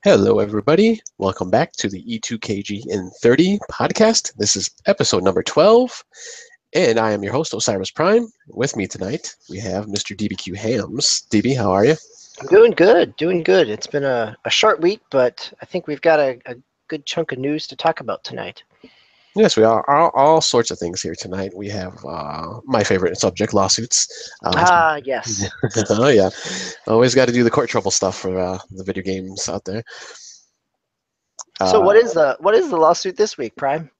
Hello, everybody. Welcome back to the E2KGn30 podcast. This is episode number 12, and I am your host, Osiris Prime. With me tonight, we have Mr. DBQ Hams. DB, how are you? I'm doing good, doing good. It's been a short week, but I think we've got a good chunk of news to talk about tonight. Yes, we are all sorts of things here tonight. We have my favorite subject, lawsuits. Yes. Oh, yeah. Always got to do the court trouble stuff for the video games out there. So Uh, what is the lawsuit this week, Prime?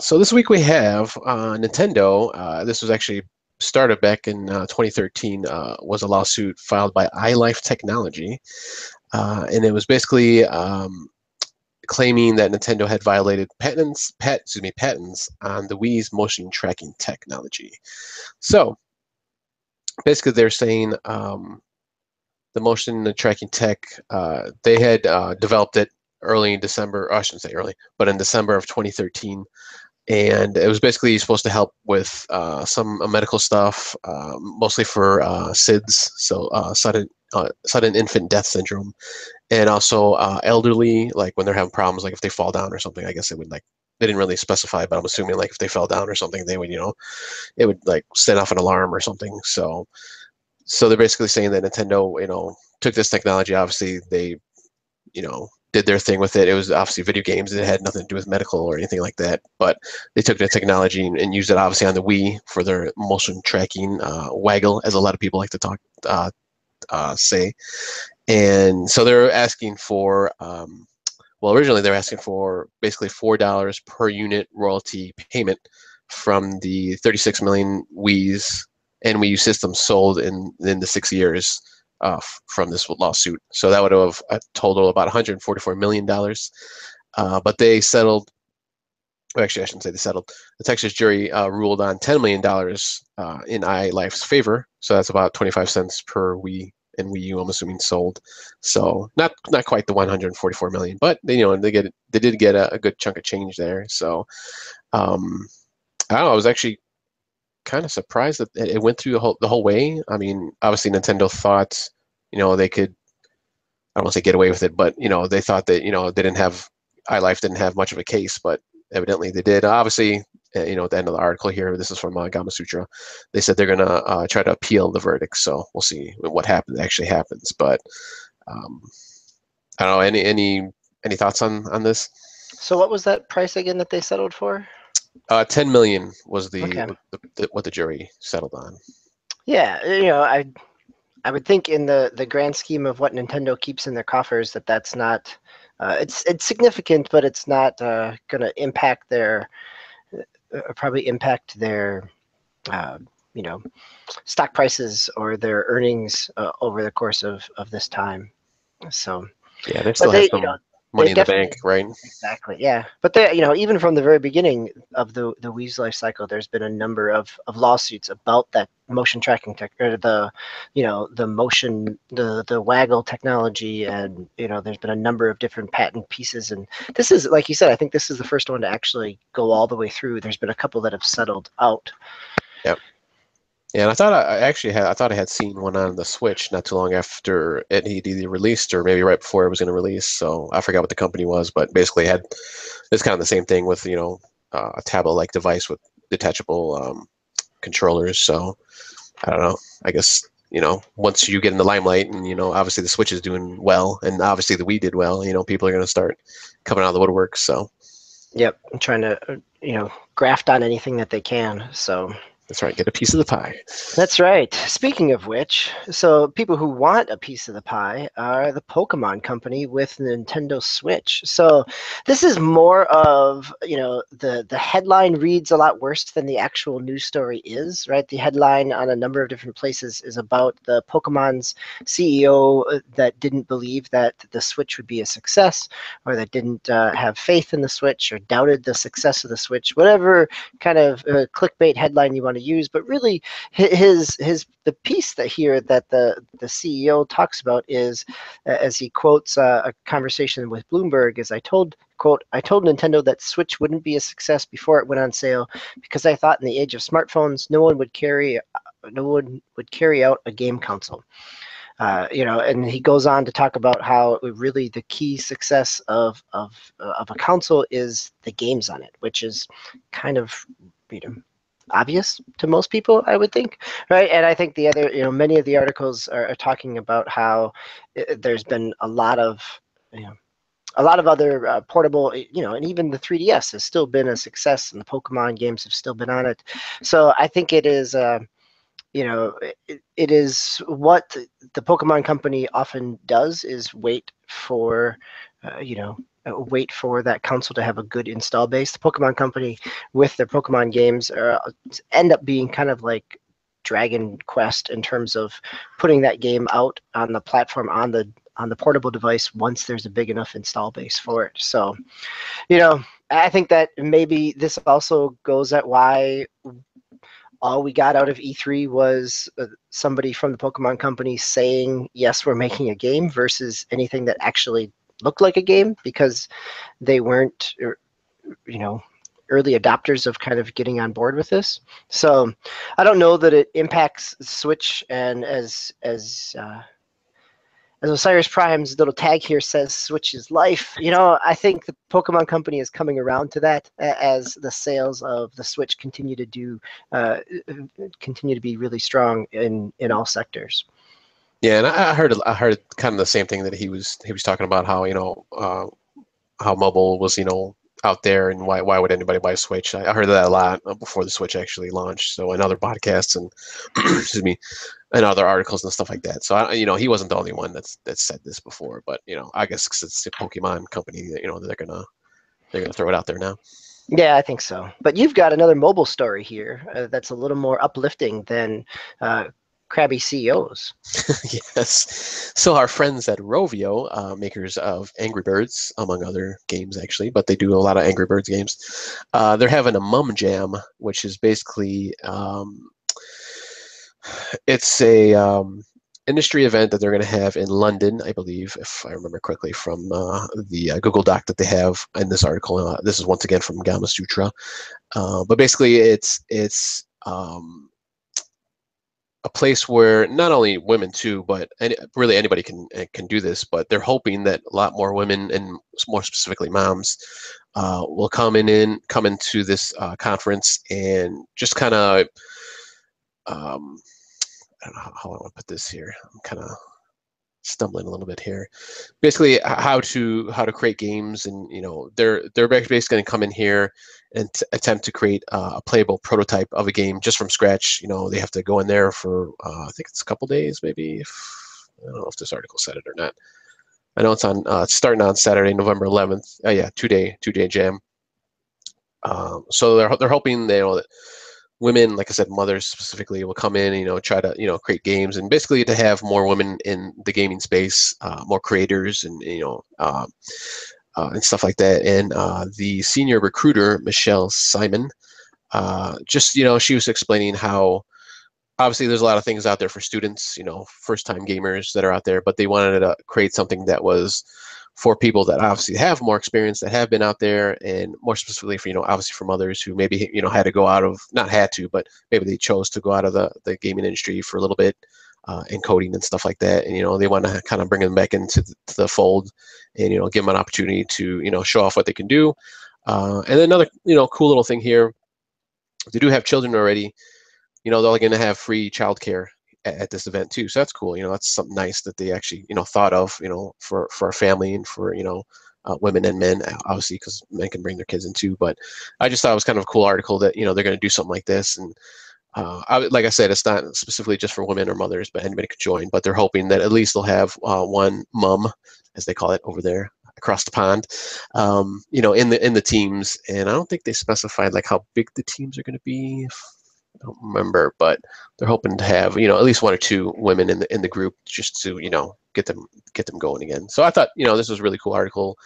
So this week we have Nintendo. This was actually started back in 2013. Was a lawsuit filed by iLife Technology, and it was basically claiming that Nintendo had violated patents on the Wii's motion tracking technology. So basically, they're saying the motion tracking tech they had developed it early in December. Or I shouldn't say early, but in December of 2013. And it was basically supposed to help with some medical stuff, mostly for SIDS, so sudden infant death syndrome, and also elderly, like when they're having problems, like if they fall down or something. I guess it would like they didn't really specify, but I'm assuming like if they fell down or something, they would it would like set off an alarm or something. So they're basically saying that Nintendo took this technology. Obviously, they did their thing with it. It was obviously video games. It had nothing to do with medical or anything like that. But they took the technology and used it obviously on the Wii for their motion tracking, waggle, as a lot of people like to say. And so they're asking for, well, originally they were asking for basically $4 per unit royalty payment from the 36 million Wii's and Wii U systems sold in the 6 years from this lawsuit. So that would have a total about $144 million. But they settled, actually, I shouldn't say they settled. The Texas jury ruled on $10 million in iLife's favor. So that's about 25 cents per Wii and Wii U, I'm assuming, sold. So not quite the 144 million, but they did get a good chunk of change there. So I don't know. I was actually kind of surprised that it went through the whole way. I mean, obviously Nintendo thought, they could, I don't want to say get away with it, but they thought that they didn't have iLife didn't have much of a case, but evidently they did. Obviously, at the end of the article here, this is from Gama Sutra. They said they're gonna try to appeal the verdict, so we'll see what actually happens. But I don't know. Any thoughts on this? So what was that price again that they settled for? 10 million was Okay. what the jury settled on. Yeah, I would think in the grand scheme of what Nintendo keeps in their coffers that's not it's significant, but it's not going to impact their probably impact their uh, you know stock prices or their earnings over the course of this time. So, Yeah, they but still have some they money in the bank, definitely right? exactly, yeah. But they, even from the very beginning of the Wii's life cycle, there's been a number of lawsuits about that motion tracking tech, or the motion, the waggle technology, and there's been a number of different patent pieces. And this is, like you said, I think this is the first one to actually go all the way through. There's been a couple that have settled out. Yep. Yeah, and I thought I had seen one on the Switch not too long after it had either released or maybe right before it was going to release. So I forgot what the company was, but basically it's kind of the same thing with a tablet-like device with detachable controllers. So I don't know. I guess once you get in the limelight and obviously the Switch is doing well and obviously the Wii did well, people are going to start coming out of the woodwork. So Yep, I'm trying to graft on anything that they can. So. that's right. Get a piece of the pie. That's right. Speaking of which, so people who want a piece of the pie are the Pokemon Company with Nintendo Switch. So this is more of, the headline reads a lot worse than the actual news story is, right? The headline on a number of different places is about the Pokemon's CEO that didn't believe that the Switch would be a success, or that didn't have faith in the Switch, or doubted the success of the Switch, whatever kind of clickbait headline you want to use. But really, the piece that the CEO talks about is, as he quotes a conversation with Bloomberg, is I told Nintendo that Switch wouldn't be a success before it went on sale because I thought in the age of smartphones no one would carry out a game console. And he goes on to talk about how really the key success of a console is the games on it, which is kind of, you know, obvious to most people, I would think, right? And I think the other, many of the articles are talking about how there's been a lot of, you know, a lot of other portable, and even the 3DS has still been a success, and the Pokemon games have still been on it. So I think it is, it is what the Pokemon Company often does is wait for that console to have a good install base. The Pokemon Company, with their Pokemon games, end up being kind of like Dragon Quest in terms of putting that game out on the platform on the portable device once there's a big enough install base for it. So, I think that maybe this also goes at why all we got out of E3 was somebody from the Pokemon Company saying, yes, we're making a game, versus anything that actually looked like a game, because they weren't, early adopters of kind of getting on board with this. So I don't know that it impacts Switch, and as Osiris Prime's little tag here says, Switch is life. I think the Pokemon Company is coming around to that as the sales of the Switch continue to be really strong in all sectors. Yeah, and I heard kind of the same thing that he was talking about, how how mobile was out there, and why would anybody buy a Switch? I heard that a lot before the Switch actually launched. So in other podcasts and excuse me, and other articles and stuff like that. So he wasn't the only one that's said this before, but I guess 'cause it's the Pokemon Company that they're gonna throw it out there now. Yeah, I think so. But you've got another mobile story here that's a little more uplifting than crabby CEOs. Yes. So our friends at Rovio, makers of Angry Birds, among other games actually, but they do a lot of Angry Birds games. They're having a Mum Jam, which is basically it's a industry event that they're going to have in London, I believe, if I remember correctly from the Google Doc that they have in this article. This is once again from Gamma Sutra, but basically it's a place where not only women too, but really anybody can do this. But they're hoping that a lot more women, and more specifically moms, will come into this conference and just kind of I don't know how I want to put this here. I'm kind of stumbling a little bit here. Basically, how to create games, and they're basically going to come in here and attempt to create a playable prototype of a game just from scratch. They have to go in there for I think it's a couple days, maybe. I don't know if this article said it or not. I know it's on starting on Saturday, November 11th. Oh yeah, two-day jam. So they're hoping that women, like I said, mothers specifically, will come in, try to, create games, and basically to have more women in the gaming space, more creators, and stuff like that. And the senior recruiter, Michelle Simon, she was explaining how obviously there's a lot of things out there for students, first-time gamers that are out there, but they wanted to create something that was for people that obviously have more experience, that have been out there, and more specifically for, obviously for mothers who maybe, had to go out of, not had to, but maybe they chose to go out of the gaming industry for a little bit, in coding and stuff like that. And, they want to kind of bring them back into the fold, and, give them an opportunity to, show off what they can do. And then another, cool little thing here, they do have children already, they're going to have free childcare at this event too. So that's cool. That's something nice that they actually, thought of, for our family, and for, women and men, obviously, because men can bring their kids in too. But I just thought it was kind of a cool article that, they're going to do something like this. And like I said, it's not specifically just for women or mothers, but anybody could join. But they're hoping that at least they'll have one mum, as they call it over there across the pond, in the teams. And I don't think they specified like how big the teams are going to be. I don't remember, but they're hoping to have, at least one or two women in the group, just to, get them going again. So I thought, this was a really cool article.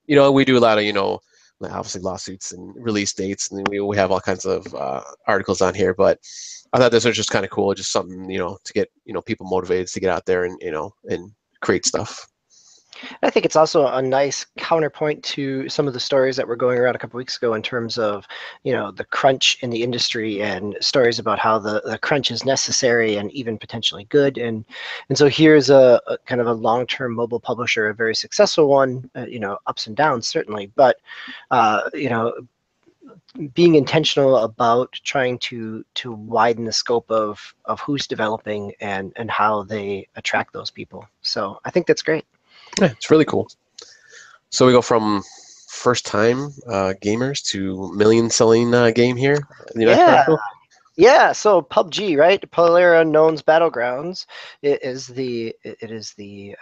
We do a lot of, obviously lawsuits and release dates, and we have all kinds of articles on here, but I thought this was just kind of cool, just something, to get, people motivated to get out there and, and create stuff. I think it's also a nice counterpoint to some of the stories that were going around a couple weeks ago in terms of, the crunch in the industry and stories about how the crunch is necessary and even potentially good. And so here's a kind of a long-term mobile publisher, a very successful one, ups and downs certainly, but, being intentional about trying to widen the scope of who's developing and how they attract those people. So I think that's great. Yeah, it's really cool. So we go from first-time gamers to million-selling game here in the next Yeah, article. yeah. So PUBG, right? PlayerUnknown's Battlegrounds. It is the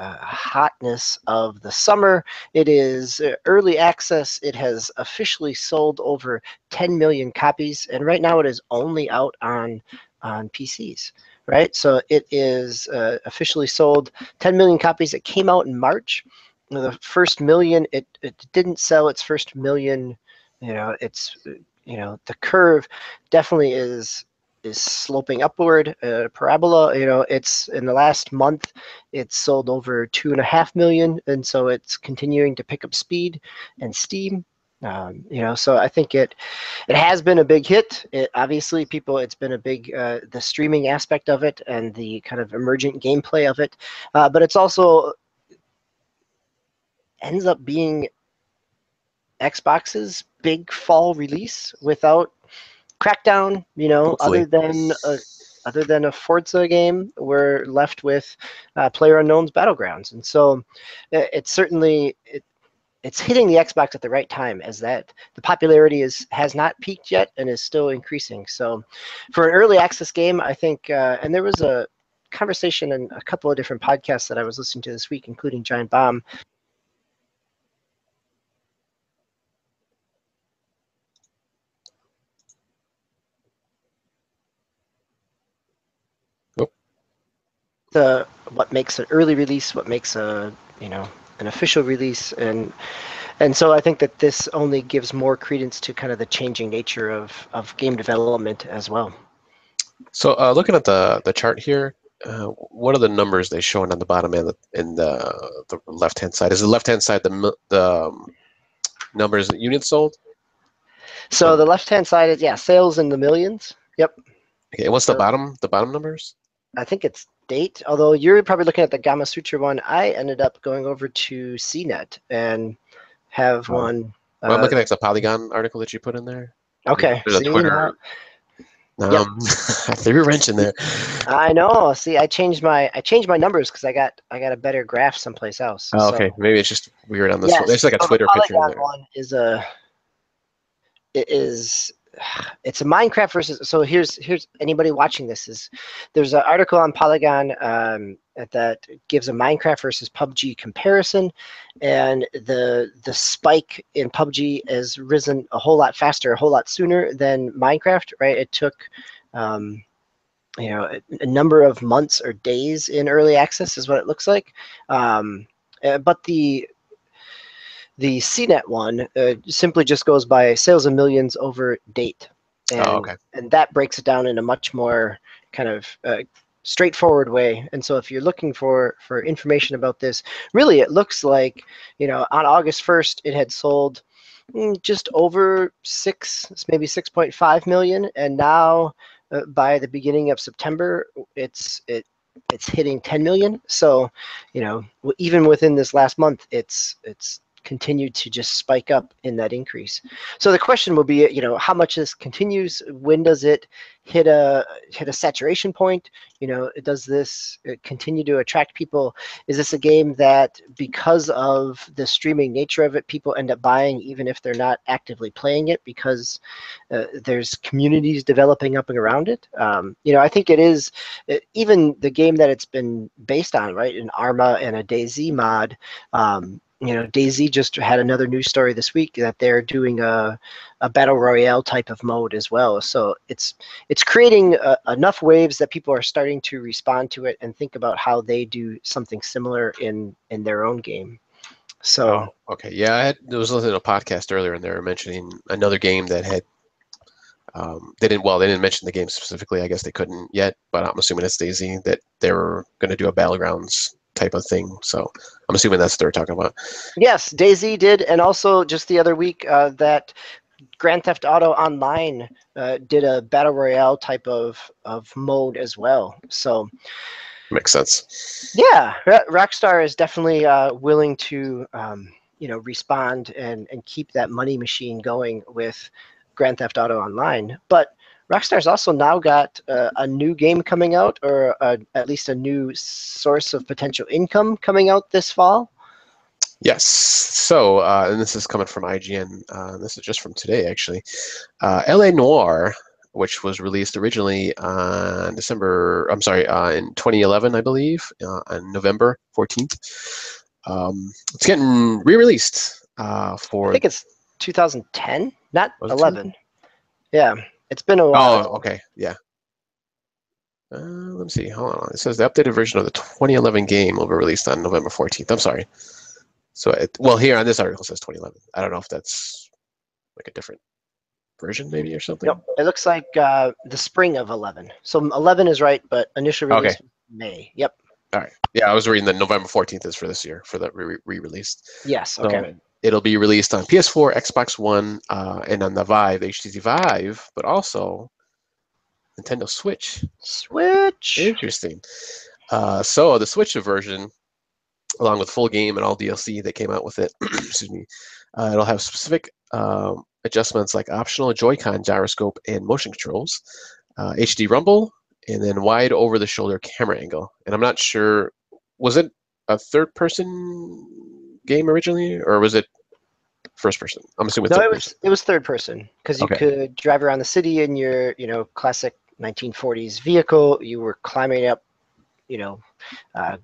hotness of the summer. It is early access. It has officially sold over 10 million copies, and right now it is only out on PCs. Right, so it is officially sold 10 million copies. It came out in March. The first million, it didn't sell its first million. It's the curve definitely is sloping upward, parabola. It's in the last month, it's sold over 2.5 million, and so it's continuing to pick up speed and steam. So I think it has been a big hit. Obviously, it's been a big the streaming aspect of it and the kind of emergent gameplay of it, but it's also ends up being Xbox's big fall release without Crackdown, Hopefully. other than a Forza game, we're left with PlayerUnknown's Battlegrounds, and so it's certainly it's hitting the Xbox at the right time, as that the popularity has not peaked yet and is still increasing. So, for an early access game, I think, and there was a conversation in a couple of different podcasts that I was listening to this week, including Giant Bomb. Oh, What makes an early release, what makes an official release, and so I think that this only gives more credence to kind of the changing nature of game development as well. so looking at the chart here, what are the numbers they showing on the bottom and the left-hand side? Is the left-hand side the numbers units sold? So the left-hand side is, sales in the millions. Yep. Okay, and what's the So bottom numbers? I think it's date, although you're probably looking at the Gamma Sutra one. I ended up going over to CNET and have Oh. one. Well, I'm looking at the Polygon article that you put in there. Okay, There's a see Twitter. now. Yep. I threw a wrench in there. I know. See, I changed my numbers because I got a better graph someplace else. Oh, So okay, maybe it's just weird on this one. yes, There's like a so the Twitter picture in Polygon there. one is it's a Minecraft versus. So here's anybody watching this is there's an article on Polygon that gives a Minecraft versus PUBG comparison, and the spike in PUBG has risen a whole lot faster, a whole lot sooner than Minecraft. Right, it took. A number of months or days in early access is what it looks like, but the CNET one simply just goes by sales of millions over date, Oh, and okay. and that breaks it down in a much more kind of straightforward way. And so if you're looking for information about this, really it looks like on August 1st it had sold just over maybe 6.5 million, and now by the beginning of September it's hitting 10 million. So even within this last month, it's continued to just spike up in that increase. So the question will be, how much this continues? When does it hit a saturation point? Does this continue to attract people? Is this a game that, because of the streaming nature of it, people end up buying even if they're not actively playing it because there's communities developing up and around it? I think it is even the game that it's been based on, right? An Arma and a DayZ mod. DayZ just had another news story this week that they're doing a battle royale type of mode as well. So it's creating enough waves that people are starting to respond to it and think about how they do something similar in their own game. So Oh, okay. Yeah, I was listening to a podcast earlier, and they were mentioning another game that had. They didn't mention the game specifically. I guess they couldn't yet, but I'm assuming it's DayZ that they were going to do a Battlegrounds type of thing. So I'm assuming that's what they're talking about. Yes, DayZ did, and also just the other week that Grand Theft Auto Online did a battle royale type of mode as well. So Makes sense. yeah, Rockstar is definitely willing to respond and keep that money machine going with Grand Theft Auto Online. But Rockstar's also now got a new game coming out, or at least a new source of potential income coming out this fall. Yes. So, and this is coming from IGN. This is just from today, actually. LA Noire, which was released originally on in 2011, I believe, on November 14th. It's getting re-released I for. think it's 2010, not Was it 11. 2010? Yeah, it's been a while. Oh, okay, yeah. Let me see. Hold on. It says the updated version of the 2011 game will be released on November 14th. I'm sorry. So, well, here on this article it says 2011. I don't know if that's like a different version, maybe, or something. Nope, it looks like the spring of 11. So 11 is right, but initial Okay. release May. Yep. All right. Yeah, I was reading that November 14th is for this year for the re-release. Yes. Okay. So it'll be released on PS4, Xbox One, and on the Vive, HTC Vive, but also Nintendo Switch. Switch. Interesting. So the Switch version, along with full game and all DLC that came out with it, excuse me, it'll have specific adjustments like optional Joy-Con gyroscope and motion controls, HD rumble, and then wide over-the-shoulder camera angle. And I'm not sure, was it a third-person game originally, or was it first-person? I'm assuming No, third-person. it was third person because you Okay. could drive around the city in your classic 1940s vehicle. You were climbing up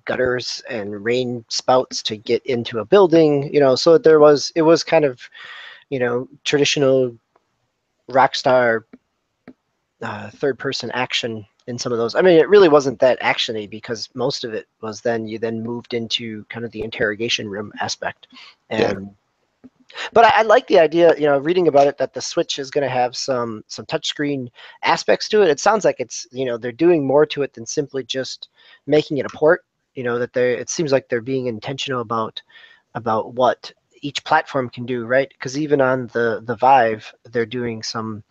gutters and rain spouts to get into a building. So it was kind of traditional Rockstar third person action in some of those. I mean, it really wasn't that actiony because most of it was you then moved into kind of the interrogation room aspect. And but I like the idea, reading about it, that the Switch is going to have some touchscreen aspects to it. It sounds like it's they're doing more to it than simply just making it a port. It seems like they're being intentional about what each platform can do, right? Because even on the Vive, they're doing some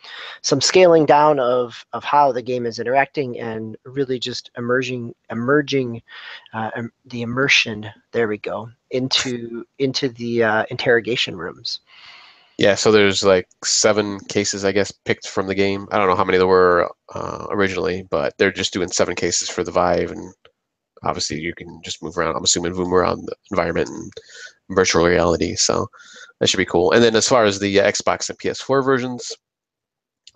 scaling down of how the game is interacting and really just emerging the immersion. There we go, into the interrogation rooms. Yeah, so there's like 7 cases, I guess, picked from the game. I don't know how many there were originally, but they're just doing 7 cases for the Vive, and obviously you can just move around. I'm assuming move around the environment and virtual reality, so that should be cool. And then as far as the Xbox and PS4 versions,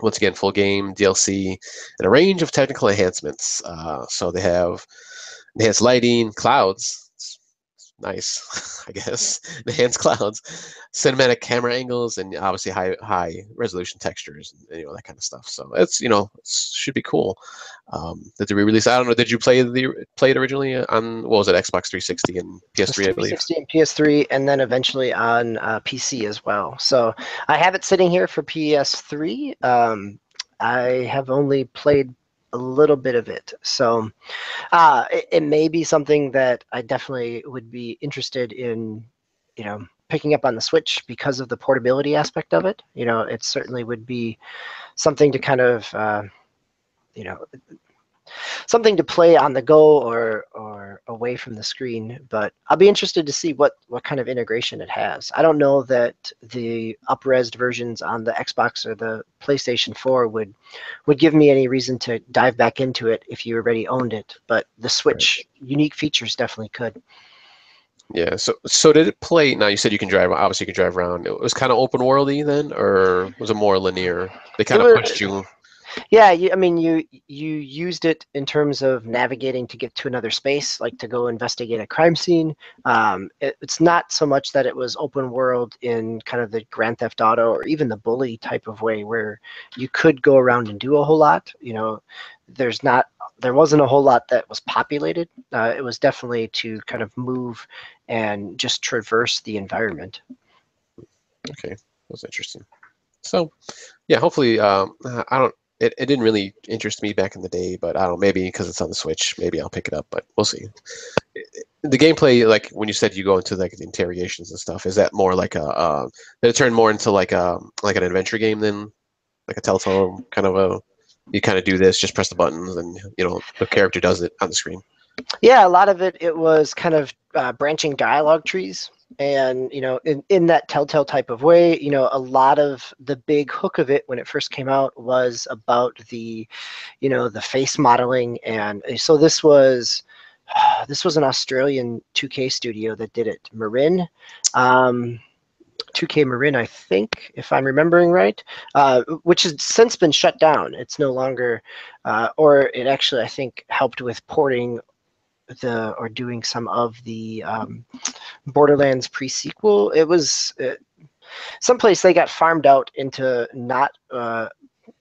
once again, full game, DLC, and a range of technical enhancements. So they have enhanced lighting, clouds. It's nice, I guess. Enhanced clouds, cinematic camera angles, and obviously high resolution textures, and that kind of stuff. So it's it should be cool. That they re-release. I don't know. Did you play it originally on what was it, Xbox 360 and PS3, I believe? 360 and PS3, and then eventually on PC as well. So I have it sitting here for PS3. I have only played a little bit of it, so it may be something that I definitely would be interested in, picking up on the Switch because of the portability aspect of it. It certainly would be something to kind of, something to play on the go or away from the screen. But I'll be interested to see what kind of integration it has. I don't know that the up-resed versions on the Xbox or the PlayStation 4 would give me any reason to dive back into it if you already owned it. But the Switch unique features definitely could. Yeah. So did it play? Now you said you can drive. Obviously, you can drive around. It was kind of open worldy then, or was it more linear? They It kind of was, pushed you. yeah. I mean, you used it in terms of navigating to get to another space, like to go investigate a crime scene. It's not so much that it was open world in kind of the Grand Theft Auto or even the Bully type of way, where you could go around and do a whole lot. There wasn't a whole lot that was populated. It was definitely to kind of move and just traverse the environment. Okay, that's interesting. So, yeah, hopefully, I don't. It didn't really interest me back in the day, but I don't know. Maybe because it's on the Switch, maybe I'll pick it up. But we'll see. the gameplay, like when you said you go into like the interrogations and stuff, is that more like did it turn more into like an adventure game than like a Telltale kind of a, you kind of do this, just press the buttons and the character does it on the screen? Yeah, a lot of it was kind of branching dialogue trees. And, in that Telltale type of way, a lot of the big hook of it when it first came out was about the face modeling. And so this was an Australian 2K studio that did it. Marin. 2K Marin, I think, if I'm remembering right, which has since been shut down. It's no longer, or it actually, I think, helped with porting or doing some of the Borderlands pre-sequel. It was someplace they got farmed out into not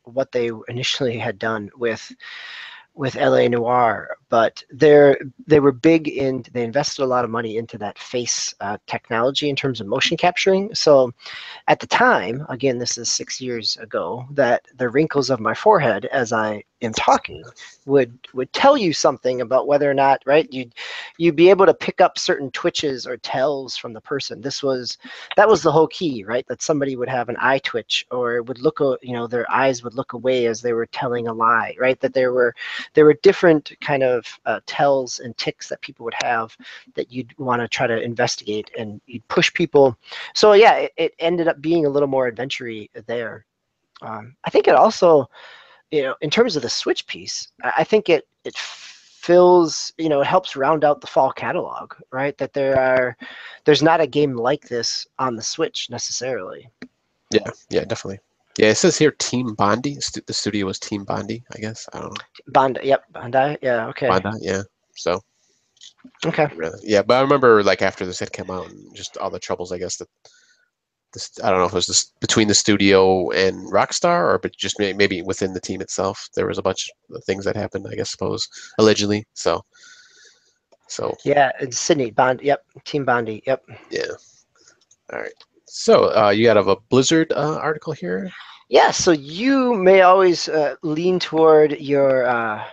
what they initially had done with LA Noire, but they were big in, they invested a lot of money into that face technology in terms of motion capturing. So at the time, again, this is 6 years ago, that the wrinkles of my forehead as I am talking would tell you something about whether or not, right, you'd be able to pick up certain twitches or tells from the person. That was the whole key, right? That somebody would have an eye twitch or would look, their eyes would look away as they were telling a lie, right? That there were different kind of tells and ticks that people would have that you'd want to try to investigate, and you'd push people. So yeah, it ended up being a little more adventure-y there. I think it also, in terms of the Switch piece, I think it fills, it helps round out the fall catalog, right? That there's not a game like this on the Switch necessarily. Yeah, definitely. Yeah, it says here Team Bondi. The studio was Team Bondi, I guess. I don't know. Bondi. Yeah, okay. Bondi, yeah. So, Okay. yeah, but I remember like after this had come out and just all the troubles, I guess that this, I don't know if it was this between the studio and Rockstar, or but just maybe within the team itself, there was a bunch of things that happened, I guess, suppose, allegedly. So Yeah, it's Sydney Bond. Yep, Team Bondi. Yep. yeah. All right. So you got a Blizzard article here. Yeah, so you may always lean toward your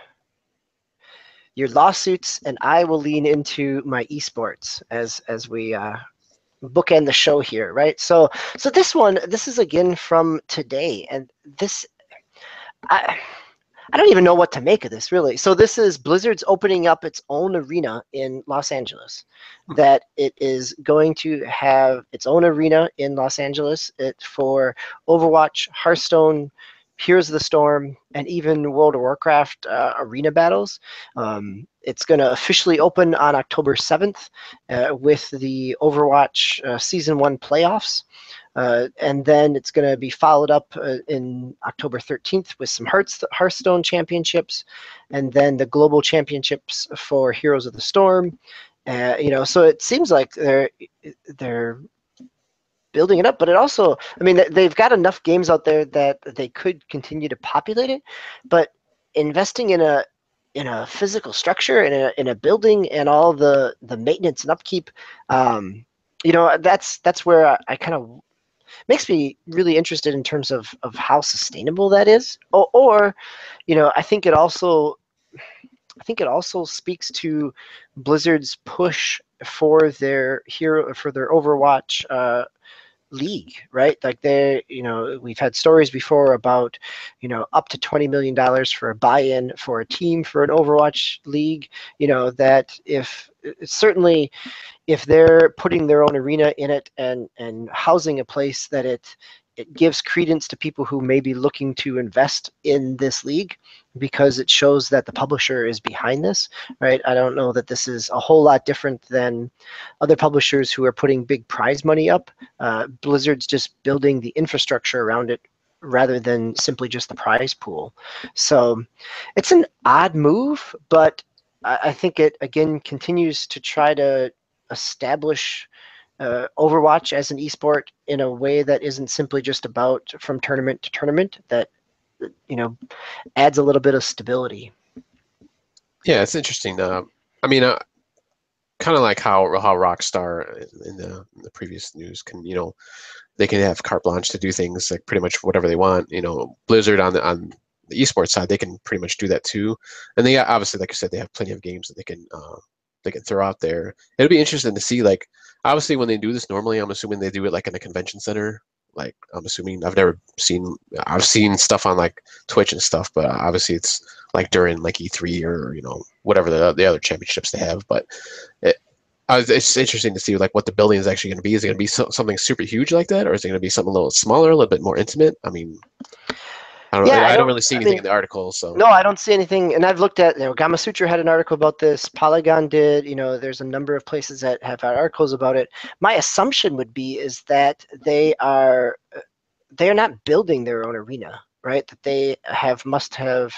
lawsuits, and I will lean into my esports as we bookend the show here, right? So this is again from today, and this I don't even know what to make of this, really. So this is Blizzard's opening up its own arena in Los Angeles. That it is going to have its own arena in Los Angeles for Overwatch, Hearthstone, Heroes of the Storm, and even World of Warcraft arena battles. It's going to officially open on October 7th with the Overwatch Season 1 playoffs. And then it's going to be followed up in October 13th with some Hearthstone championships, and then the global championships for Heroes of the Storm. So it seems like they're building it up, but it also, I mean, they've got enough games out there that they could continue to populate it, but investing in a physical structure, in a building, and all the maintenance and upkeep, that's where I kind of makes me really interested in terms of how sustainable that is. Or I think it also speaks to Blizzard's push for their Overwatch league, right? Like we've had stories before about, up to $20 million for a buy-in for a team for an Overwatch league, that if they're putting their own arena in it and housing a place that it gives credence to people who may be looking to invest in this league, because it shows that the publisher is behind this, right? I don't know that this is a whole lot different than other publishers who are putting big prize money up. Blizzard's just building the infrastructure around it rather than simply just the prize pool. So it's an odd move, but I think it, again, continues to try to establish Overwatch as an esport in a way that isn't simply just about from tournament to tournament, that adds a little bit of stability. Yeah, it's interesting. I mean, kind of like how Rockstar in the previous news can, they can have carte blanche to do things like pretty much whatever they want. Blizzard on the esports side, they can pretty much do that too. And they obviously, like you said, they have plenty of games that they can they can throw out there. It'll be interesting to see. Like, obviously, when they do this, normally I'm assuming they do it like in a convention center. Like, I'm assuming I've seen stuff on like Twitch and stuff, but obviously it's like during like E3 or whatever the other championships they have. But it, it's interesting to see like what the building is actually going to be. Is it going to be something super huge like that, or is it going to be something a little smaller, a little bit more intimate? I mean, I don't know. Yeah, I don't really see anything in the article, so no, I don't see anything. And I've looked at, Gama Sutra had an article about this. Polygon did. There's a number of places that have had articles about it. My assumption would be is that they are not building their own arena, right? That they must have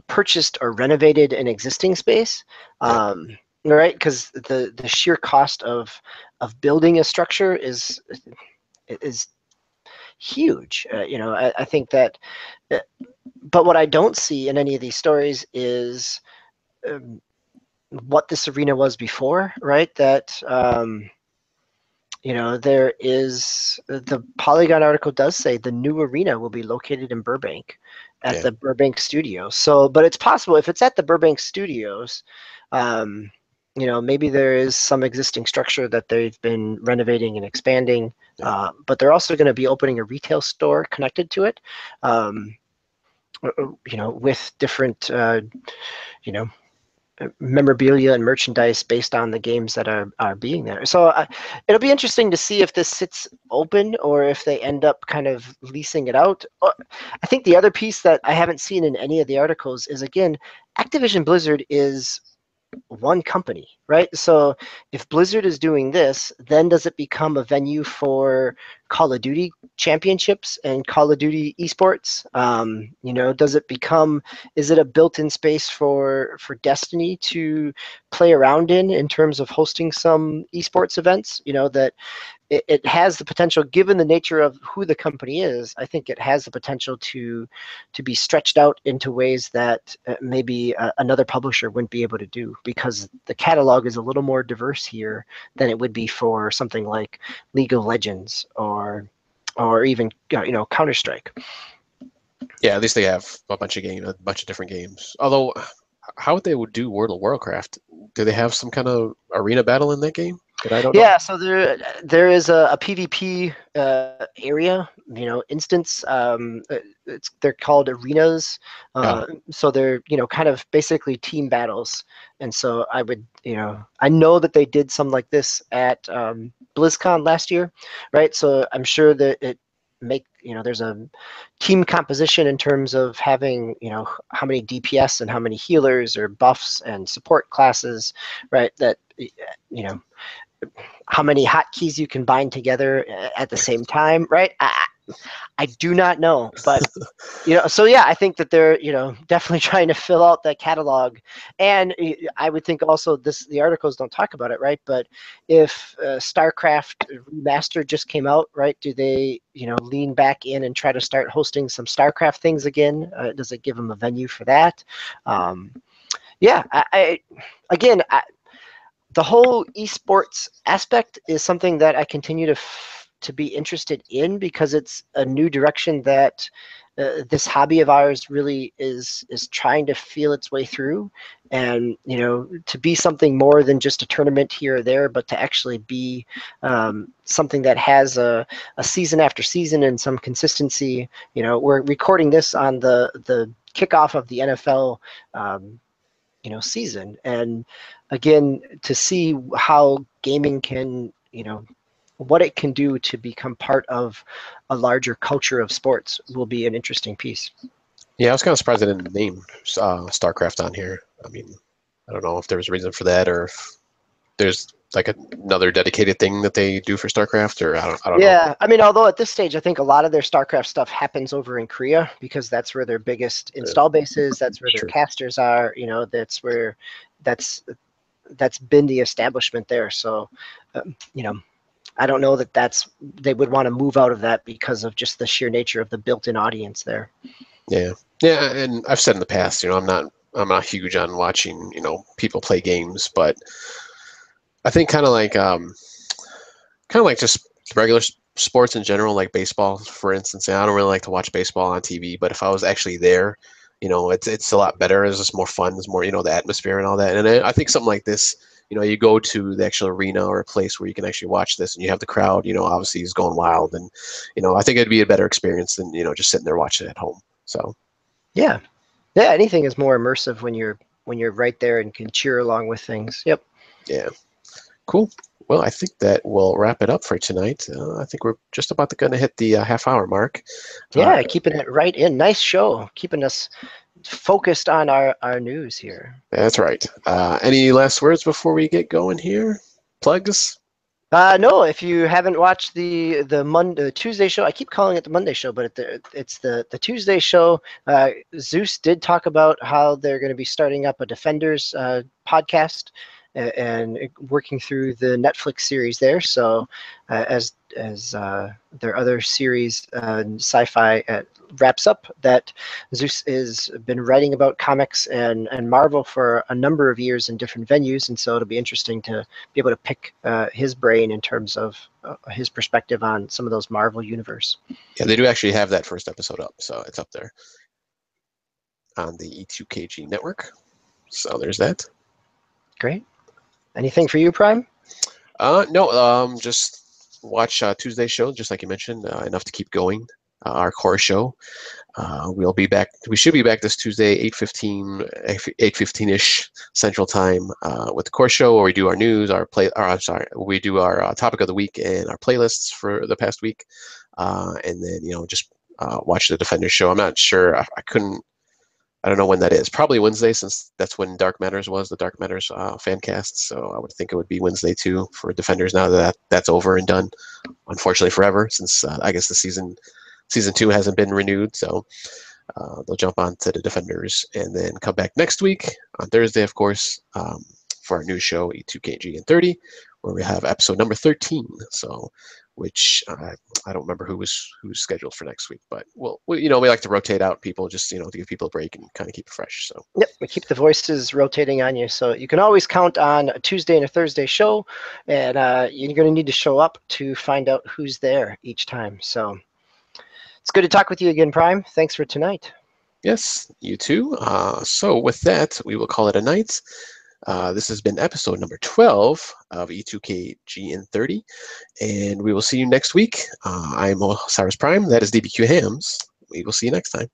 purchased or renovated an existing space, right? Because the sheer cost of building a structure is huge. I think that, but what I don't see in any of these stories is what this arena was before, right? That there is the Polygon article does say the new arena will be located in Burbank at the Burbank studio. So, but it's possible if it's at the Burbank studios, maybe there is some existing structure that they've been renovating and expanding, but they're also going to be opening a retail store connected to it, with different, memorabilia and merchandise based on the games that are being there. So it'll be interesting to see if this sits open or if they end up kind of leasing it out. I think the other piece that I haven't seen in any of the articles is, again, Activision Blizzard is one company, right? So if Blizzard is doing this, then does it become a venue for Call of Duty championships and Call of Duty esports? Is it a built-in space for Destiny to play around in terms of hosting some esports events? That it has the potential, given the nature of who the company is, I think it has the potential to be stretched out into ways that maybe another publisher wouldn't be able to do, because the catalog is a little more diverse here than it would be for something like League of Legends or even Counter-Strike. yeah, at least they have a bunch of different games. Although, how would they do World of Warcraft? Do they have some kind of arena battle in that game that I don't know? Yeah, so there is a PvP area, instance. They're called arenas. So they're kind of basically team battles. And so I know that they did some like this at BlizzCon last year, right? So I'm sure that there's a team composition in terms of having how many DPS and how many healers or buffs and support classes, right? That how many hotkeys you can bind together at the same time, right? I do not know, but so yeah, I think that they're definitely trying to fill out that catalog, and I would think also the articles don't talk about it, right? But if StarCraft Remaster just came out, right? Do they lean back in and try to start hosting some StarCraft things again? Does it give them a venue for that? Yeah, the whole esports aspect is something that I continue to be interested in, because it's a new direction that this hobby of ours really is trying to feel its way through, and to be something more than just a tournament here or there, but to actually be something that has a season after season and some consistency. We're recording this on the kickoff of the NFL season, and again, to see how gaming can what it can do to become part of a larger culture of sports will be an interesting piece. Yeah, I was kind of surprised they didn't name StarCraft on here. I mean, I don't know if there was a reason for that, or if there's like another dedicated thing that they do for StarCraft, or I don't know. Yeah, I mean, although at this stage, I think a lot of their StarCraft stuff happens over in Korea, because that's where their biggest install base is. That's where their casters are. That's where that's been the establishment there. So, I don't know that they would want to move out of that because of just the sheer nature of the built-in audience there. Yeah, and I've said in the past, I'm not huge on watching, people play games, but I think kind of like just regular sports in general, like baseball, for instance. I don't really like to watch baseball on TV, but if I was actually there, it's a lot better. It's just more fun. It's more, the atmosphere and all that. And I think something like this, you go to the actual arena or a place where you can actually watch this, and you have the crowd, obviously is going wild, and I think it'd be a better experience than just sitting there watching it at home. So Yeah, yeah. Anything is more immersive when you're right there and can cheer along with things. Yep. yeah, cool. Well, I think that will wrap it up for tonight. I think we're just about to going to hit the half-hour mark. Yeah, keeping it right in. Nice show. Keeping us focused on our news here. That's right. Any last words before we get going here? Plugs? No, if you haven't watched the Tuesday show, I keep calling it the Monday show, but it's the Tuesday show. Zeus did talk about how they're going to be starting up a Defenders podcast and working through the Netflix series there. So as their other series, sci-fi, wraps up, that Zeus has been writing about comics and Marvel for a number of years in different venues, and so it'll be interesting to be able to pick his brain in terms of his perspective on some of those Marvel universe. Yeah, they do actually have that first episode up, so it's up there on the E2KG network. So there's that. Great. Anything for you, Prime? No, just watch Tuesday's show, just like you mentioned, enough to keep going. Our core show. We'll be back. We should be back this Tuesday, 8:15-ish Central Time, with the core show, where we do our news, we do our topic of the week and our playlists for the past week, and then just watch the Defenders show. I'm not sure. I don't know when that is. Probably Wednesday, since that's when Dark Matters was, the Dark Matters fan cast. So I would think it would be Wednesday too for Defenders, now that that's over and done, unfortunately forever, since I guess the season 2 hasn't been renewed. So they'll jump on to the Defenders and then come back next week on Thursday, of course, for our new show, E2KGn30, where we have episode number 13. So, which I don't remember who's scheduled for next week, but we like to rotate out people, just to give people a break and kind of keep it fresh. So yep, we keep the voices rotating on you, so you can always count on a Tuesday and a Thursday show, and you're going to need to show up to find out who's there each time. So it's good to talk with you again, Prime. Thanks for tonight. Yes, you too. So with that, we will call it a night. This has been episode number 12 of E2KGn30, and we will see you next week. I'm Osiris Prime. That is DBQ Hams. We will see you next time.